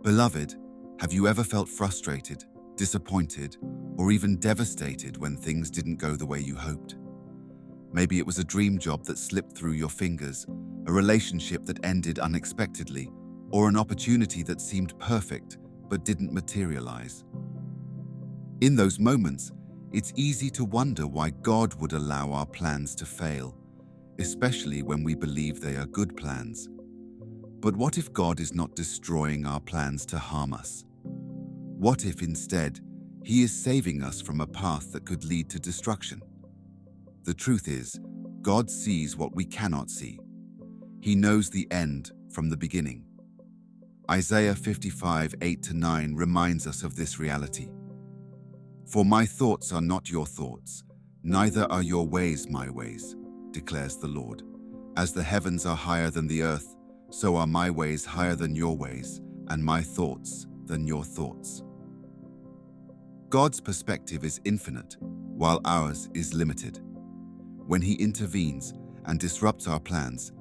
Beloved, have you ever felt frustrated, disappointed, or even devastated when things didn't go the way you hoped? Maybe it was a dream job that slipped through your fingers, a relationship that ended unexpectedly, or an opportunity that seemed perfect but didn't materialize. In those moments, it's easy to wonder why God would allow our plans to fail, especially when we believe they are good plans. But what if God is not destroying our plans to harm us? What if instead, He is saving us from a path that could lead to destruction? The truth is, God sees what we cannot see. He knows the end from the beginning. Isaiah 55:8-9 reminds us of this reality. For my thoughts are not your thoughts, neither are your ways my ways, declares the Lord. As the heavens are higher than the earth, so are my ways higher than your ways, and my thoughts than your thoughts. God's perspective is infinite, while ours is limited. When He intervenes and disrupts our plans,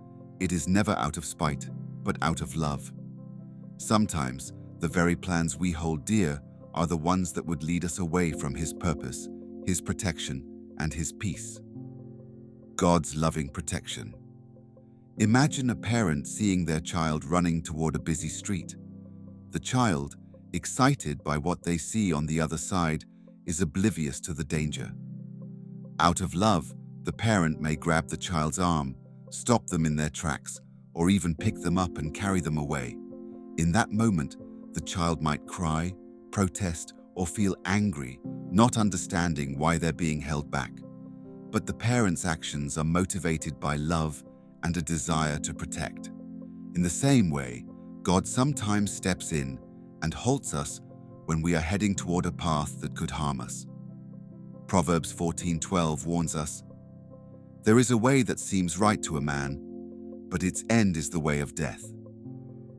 it is never out of spite, but out of love. Sometimes, the very plans we hold dear are the ones that would lead us away from His purpose, His protection, and His peace. God's loving protection. Imagine a parent seeing their child running toward a busy street. The child, excited by what they see on the other side, is oblivious to the danger. Out of love, the parent may grab the child's arm, stop them in their tracks, or even pick them up and carry them away. In that moment, the child might cry, protest, or feel angry, not understanding why they're being held back. But the parent's actions are motivated by love and a desire to protect. In the same way, God sometimes steps in and halts us when we are heading toward a path that could harm us. Proverbs 14:12 warns us, "There is a way that seems right to a man, but its end is the way of death."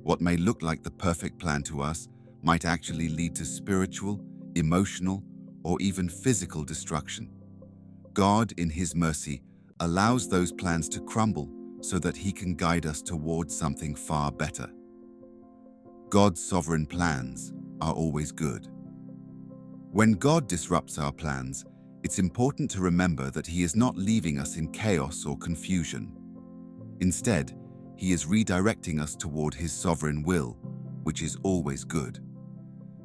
What may look like the perfect plan to us might actually lead to spiritual, emotional, or even physical destruction. God, in His mercy, allows those plans to crumble so that He can guide us towards something far better. God's sovereign plans are always good. When God disrupts our plans, it's important to remember that He is not leaving us in chaos or confusion. Instead, He is redirecting us toward His sovereign will, which is always good.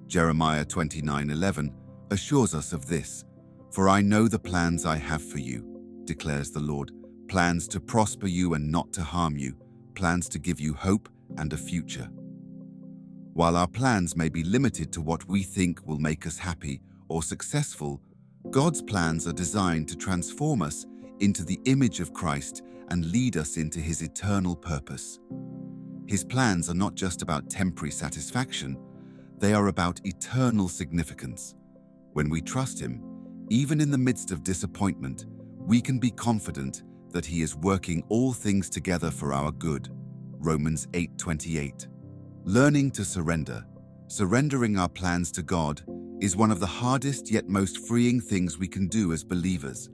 Jeremiah 29:11 assures us of this. "For I know the plans I have for you, declares the Lord, plans to prosper you and not to harm you, plans to give you hope and a future." While our plans may be limited to what we think will make us happy or successful, God's plans are designed to transform us into the image of Christ and lead us into His eternal purpose. His plans are not just about temporary satisfaction, they are about eternal significance. When we trust Him, even in the midst of disappointment, we can be confident that He is working all things together for our good. Romans 8:28. Learning to surrender. Surrendering our plans to God is one of the hardest yet most freeing things we can do as believers.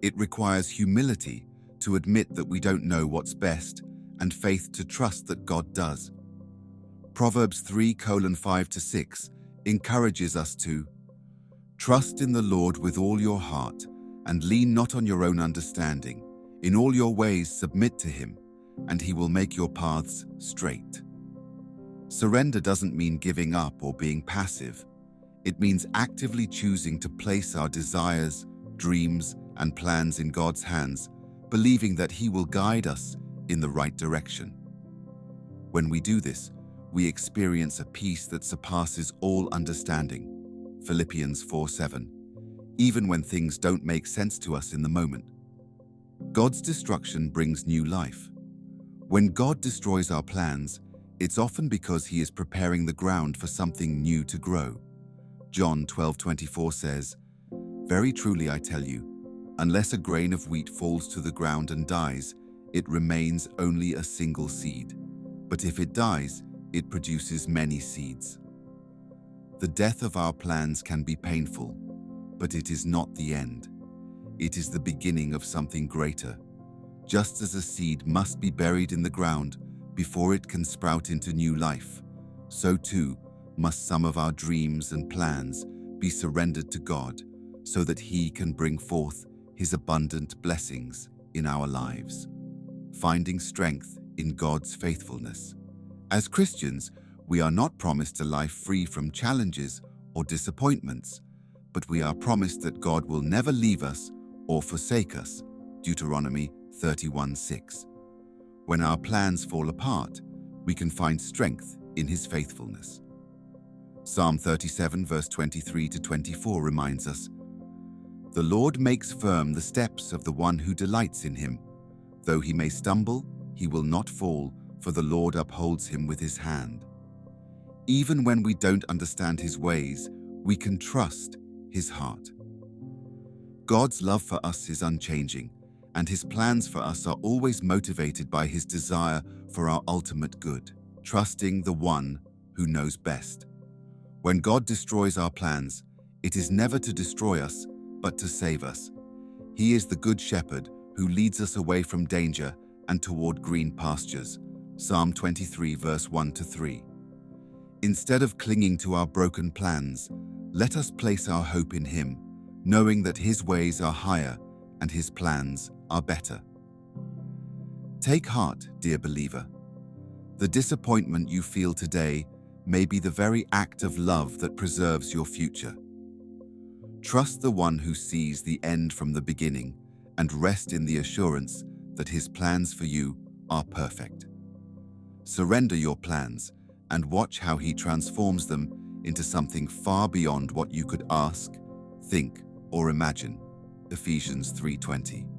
It requires humility to admit that we don't know what's best and faith to trust that God does. Proverbs 3:5-6 encourages us to trust in the Lord with all your heart and lean not on your own understanding. In all your ways submit to Him, and He will make your paths straight. Surrender doesn't mean giving up or being passive. It means actively choosing to place our desires, dreams, and plans in God's hands, believing that He will guide us in the right direction. When we do this, we experience a peace that surpasses all understanding. Philippians 4:7. Even when things don't make sense to us in the moment. God's destruction brings new life. When God destroys our plans, it's often because He is preparing the ground for something new to grow. John 12:24 says, "Very truly I tell you, unless a grain of wheat falls to the ground and dies, it remains only a single seed. But if it dies, it produces many seeds." The death of our plans can be painful, but it is not the end. It is the beginning of something greater. Just as a seed must be buried in the ground before it can sprout into new life, so too must some of our dreams and plans be surrendered to God so that He can bring forth His abundant blessings in our lives. Finding strength in God's faithfulness. As Christians, we are not promised a life free from challenges or disappointments, but we are promised that God will never leave us or forsake us. Deuteronomy 31:6. When our plans fall apart, we can find strength in His faithfulness. Psalm 37 verse 23 to 24 reminds us, "The Lord makes firm the steps of the one who delights in Him. Though he may stumble, he will not fall, for the Lord upholds him with His hand." Even when we don't understand His ways, we can trust His heart. God's love for us is unchanging, and His plans for us are always motivated by His desire for our ultimate good, trusting the one who knows best. When God destroys our plans, it is never to destroy us, but to save us. He is the good shepherd who leads us away from danger and toward green pastures. Psalm 23 verse 1 to 3. Instead of clinging to our broken plans, let us place our hope in Him, knowing that His ways are higher and His plans are better. Take heart, dear believer. The disappointment you feel today may be the very act of love that preserves your future. Trust the one who sees the end from the beginning and rest in the assurance that His plans for you are perfect. Surrender your plans and watch how He transforms them into something far beyond what you could ask, think, or imagine. Ephesians 3:20.